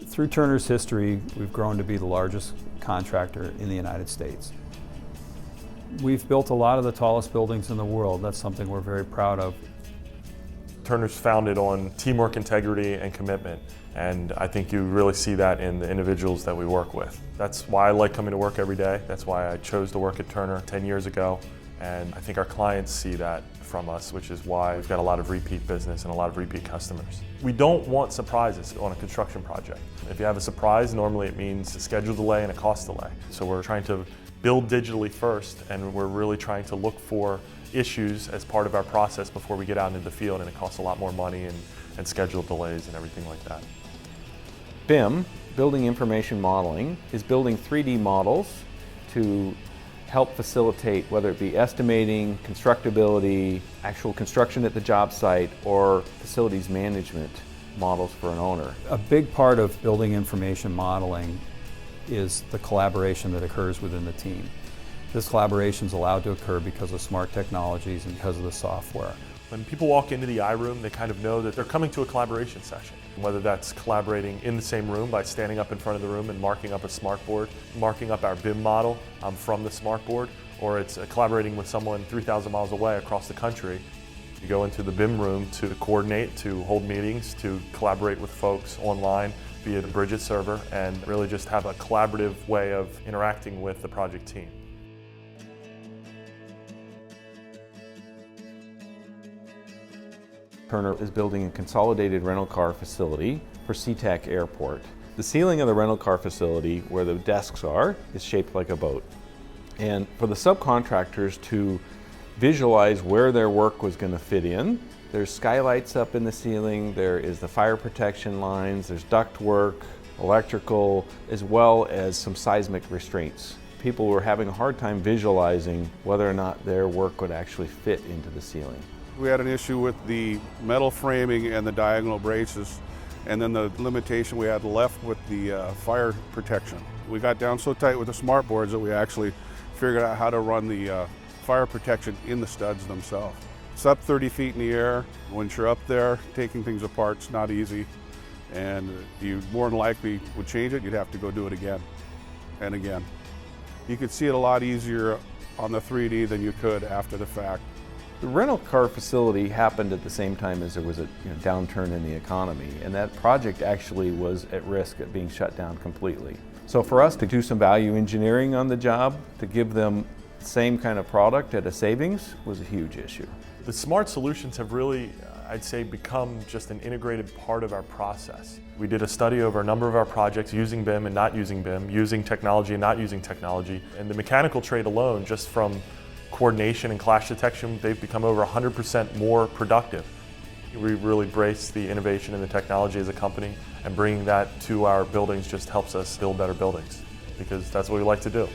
Through Turner's history, we've grown to be the largest contractor in the United States. We've built a lot of the tallest buildings in the world. That's something we're very proud of. Turner's founded on teamwork, integrity, and commitment, and I think you really see that in the individuals that we work with. That's why I like coming to work every day. That's why I chose to work at Turner 10 years ago, and I think our clients see that from us, which is why we've got a lot of repeat business and a lot of repeat customers. We don't want surprises on a construction project. If you have a surprise, normally it means a schedule delay and a cost delay. So we're trying to build digitally first, and we're really trying to look for issues as part of our process before we get out into the field, and it costs a lot more money and schedule delays and everything like that. BIM, Building Information Modeling, is building 3D models to help facilitate whether it be estimating, constructability, actual construction at the job site, or facilities management models for an owner. A big part of building information modeling is the collaboration that occurs within the team. This collaboration is allowed to occur because of smart technologies and because of the software. When people walk into the iRoom, they kind of know that they're coming to a collaboration session. Whether that's collaborating in the same room by standing up in front of the room and marking up a smartboard, marking up our BIM model from the smartboard, or it's collaborating with someone 3,000 miles away across the country. You go into the BIM room to coordinate, to hold meetings, to collaborate with folks online via the Bridget server, and really just have a collaborative way of interacting with the project team. Turner is building a consolidated rental car facility for SeaTac Airport. The ceiling of the rental car facility, where the desks are, is shaped like a boat. And for the subcontractors to visualize where their work was going to fit in, there's skylights up in the ceiling, there is the fire protection lines, there's duct work, electrical, as well as some seismic restraints. People were having a hard time visualizing whether or not their work would actually fit into the ceiling. We had an issue with the metal framing and the diagonal braces, and then the limitation we had left with the fire protection. We got down so tight with the smart boards that we actually figured out how to run the fire protection in the studs themselves. It's up 30 feet in the air. Once you're up there, taking things apart is not easy, and you more than likely would change it, you'd have to go do it again and again. You could see it a lot easier on the 3D than you could after the fact. The rental car facility happened at the same time as there was a downturn in the economy, and that project actually was at risk of being shut down completely. So for us to do some value engineering on the job, to give them the same kind of product at a savings, was a huge issue. The smart solutions have really, I'd say, become just an integrated part of our process. We did a study over a number of our projects using BIM and not using BIM, using technology and not using technology, and the mechanical trade alone, just from coordination and clash detection, they've become over 100% more productive. We really embrace the innovation and the technology as a company, and bringing that to our buildings just helps us build better buildings, because that's what we like to do.